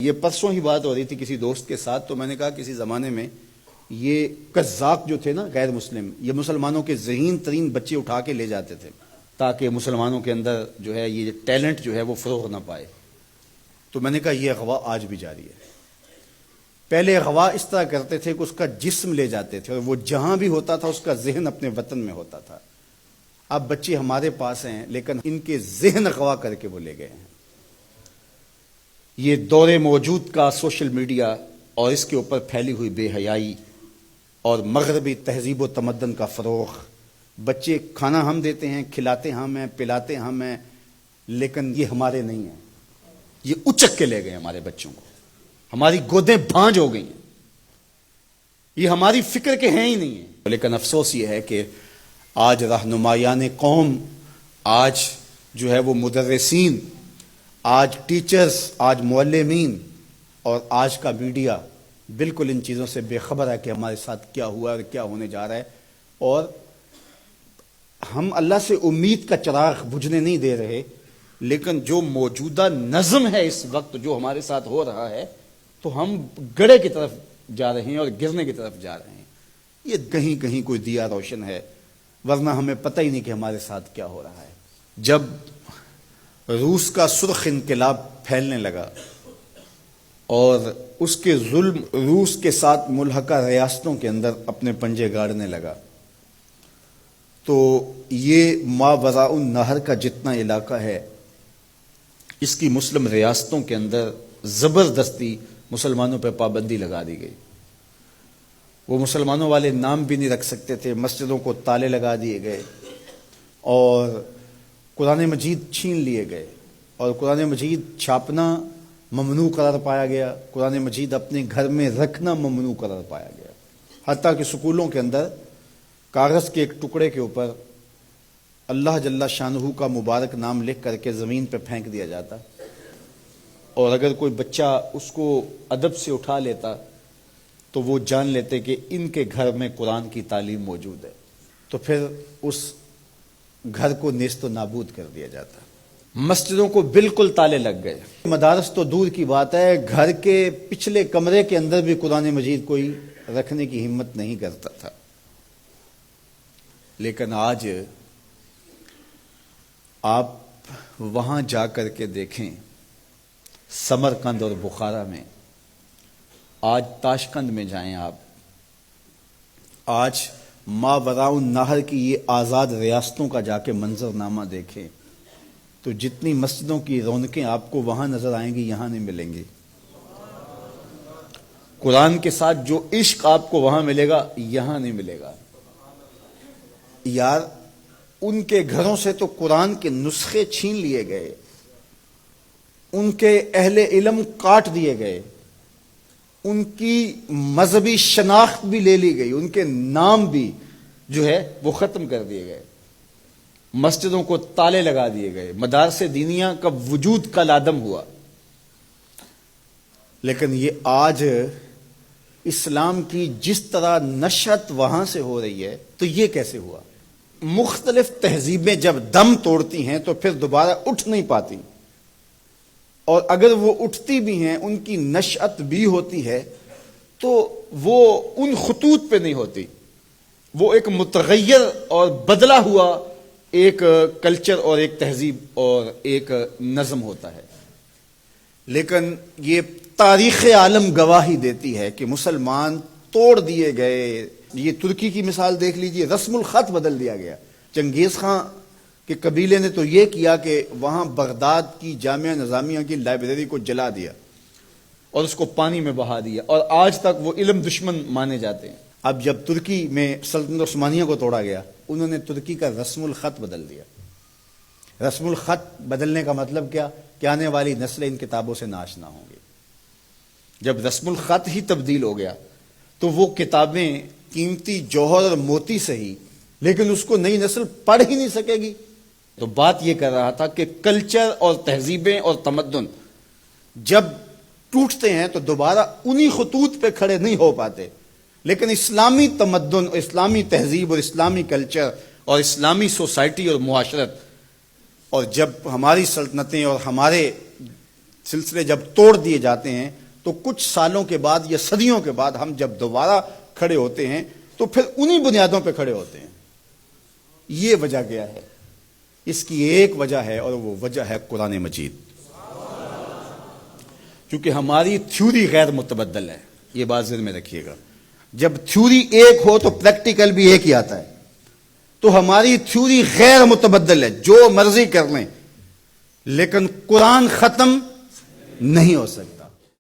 یہ پرسوں ہی بات ہو رہی تھی کسی دوست کے ساتھ، تو میں نے کہا کسی زمانے میں یہ قزاق جو تھے نا غیر مسلم، یہ مسلمانوں کے ذہین ترین بچے اٹھا کے لے جاتے تھے تاکہ مسلمانوں کے اندر جو ہے یہ ٹیلنٹ جو ہے وہ فروغ نہ پائے۔ تو میں نے کہا یہ اغوا آج بھی جاری ہے۔ پہلے اغوا اس طرح کرتے تھے کہ اس کا جسم لے جاتے تھے اور وہ جہاں بھی ہوتا تھا اس کا ذہن اپنے وطن میں ہوتا تھا۔ اب بچے ہمارے پاس ہیں لیکن ان کے ذہن اغوا کر کے وہ لے گئے ہیں۔ یہ دور موجود کا سوشل میڈیا اور اس کے اوپر پھیلی ہوئی بے حیائی اور مغربی تہذیب و تمدن کا فروغ، بچے کھانا ہم دیتے ہیں، کھلاتے ہم ہیں، پلاتے ہم ہیں، لیکن یہ ہمارے نہیں ہیں، یہ اچک کے لے گئے ہمارے بچوں کو، ہماری گودیں بھانج ہو گئی ہیں، یہ ہماری فکر کے ہیں ہی نہیں ہیں۔ لیکن افسوس یہ ہے کہ آج رہنمایان قوم، آج جو ہے وہ مدرسین، آج ٹیچرز، آج معلمین اور آج کا میڈیا بالکل ان چیزوں سے بے خبر ہے کہ ہمارے ساتھ کیا ہوا ہے اور کیا ہونے جا رہا ہے، اور ہم اللہ سے امید کا چراغ بجھنے نہیں دے رہے، لیکن جو موجودہ نظم ہے اس وقت جو ہمارے ساتھ ہو رہا ہے تو ہم گڑھے کی طرف جا رہے ہیں اور گرنے کی طرف جا رہے ہیں۔ یہ کہیں کہیں کوئی دیا روشن ہے، ورنہ ہمیں پتہ ہی نہیں کہ ہمارے ساتھ کیا ہو رہا ہے۔ جب روس کا سرخ انقلاب پھیلنے لگا اور اس کے ظلم روس کے ساتھ ملحقہ ریاستوں کے اندر اپنے پنجے گاڑنے لگا، تو یہ ماوراء النہر کا جتنا علاقہ ہے اس کی مسلم ریاستوں کے اندر زبردستی مسلمانوں پہ پابندی لگا دی گئی۔ وہ مسلمانوں والے نام بھی نہیں رکھ سکتے تھے، مسجدوں کو تالے لگا دیے گئے اور قرآن مجید چھین لیے گئے، اور قرآن مجید چھاپنا ممنوع قرار پایا گیا، قرآن مجید اپنے گھر میں رکھنا ممنوع قرار پایا گیا، حتیٰ کہ سکولوں کے اندر کاغذ کے ایک ٹکڑے کے اوپر اللہ جل شانہ کا مبارک نام لکھ کر کے زمین پہ پھینک دیا جاتا، اور اگر کوئی بچہ اس کو ادب سے اٹھا لیتا تو وہ جان لیتے کہ ان کے گھر میں قرآن کی تعلیم موجود ہے، تو پھر اس گھر کو نیست و نابود کر دیا جاتا۔ مسجدوں کو بالکل تالے لگ گئے، مدارس تو دور کی بات ہے، گھر کے پچھلے کمرے کے اندر بھی قرآن مجید کوئی رکھنے کی ہمت نہیں کرتا تھا۔ لیکن آج آپ وہاں جا کر کے دیکھیں، سمرقند اور بخارا میں، آج تاشقند میں جائیں آپ، آج ماوراء النہر کی یہ آزاد ریاستوں کا جا کے منظر نامہ دیکھیں تو جتنی مسجدوں کی رونقیں آپ کو وہاں نظر آئیں گی یہاں نہیں ملیں گی، قرآن کے ساتھ جو عشق آپ کو وہاں ملے گا یہاں نہیں ملے گا۔ یار ان کے گھروں سے تو قرآن کے نسخے چھین لیے گئے، ان کے اہل علم کاٹ دیے گئے، ان کی مذہبی شناخت بھی لے لی گئی، ان کے نام بھی جو ہے وہ ختم کر دیے گئے، مسجدوں کو تالے لگا دیے گئے، مدارس دینیہ کا وجود کا لادم ہوا۔ لیکن یہ آج اسلام کی جس طرح نشأت وہاں سے ہو رہی ہے تو یہ کیسے ہوا؟ مختلف تہذیبیں جب دم توڑتی ہیں تو پھر دوبارہ اٹھ نہیں پاتی، اور اگر وہ اٹھتی بھی ہیں ان کی نشأت بھی ہوتی ہے تو وہ ان خطوط پہ نہیں ہوتی، وہ ایک متغیر اور بدلا ہوا ایک کلچر اور ایک تہذیب اور ایک نظم ہوتا ہے۔ لیکن یہ تاریخ عالم گواہی دیتی ہے کہ مسلمان توڑ دیے گئے۔ یہ ترکی کی مثال دیکھ لیجئے، رسم الخط بدل دیا گیا۔ چنگیز خان کے قبیلے نے تو یہ کیا کہ وہاں بغداد کی جامعہ نظامیہ کی لائبریری کو جلا دیا اور اس کو پانی میں بہا دیا، اور آج تک وہ علم دشمن مانے جاتے ہیں۔ اب جب ترکی میں سلطنت عثمانیہ کو توڑا گیا، انہوں نے ترکی کا رسم الخط بدل دیا۔ رسم الخط بدلنے کا مطلب کیا کہ آنے والی نسلیں ان کتابوں سے ناشنا ہوں گی۔ جب رسم الخط ہی تبدیل ہو گیا تو وہ کتابیں قیمتی جوہر اور موتی سے ہی، لیکن اس کو نئی نسل پڑھ ہی نہیں سکے گی۔ تو بات یہ کر رہا تھا کہ کلچر اور تہذیبیں اور تمدن جب ٹوٹتے ہیں تو دوبارہ انہی خطوط پہ کھڑے نہیں ہو پاتے، لیکن اسلامی تمدن، اسلامی تہذیب اور اسلامی کلچر اور اسلامی سوسائٹی اور معاشرت، اور جب ہماری سلطنتیں اور ہمارے سلسلے جب توڑ دیے جاتے ہیں تو کچھ سالوں کے بعد یا صدیوں کے بعد ہم جب دوبارہ کھڑے ہوتے ہیں تو پھر انہی بنیادوں پہ کھڑے ہوتے ہیں. یہ وجہ کیا ہے؟ اس کی ایک وجہ ہے اور وہ وجہ ہے قرآن مجید. کیونکہ ہماری تھیوری غیر متبدل ہے، یہ بات ذہن میں رکھیے گا. جب تھیوری ایک ہو تو پریکٹیکل بھی ایک ہی آتا ہے. تو ہماری تھیوری غیر متبدل ہے، جو مرضی کر لیں، لیکن قرآن ختم نہیں ہو سکتا.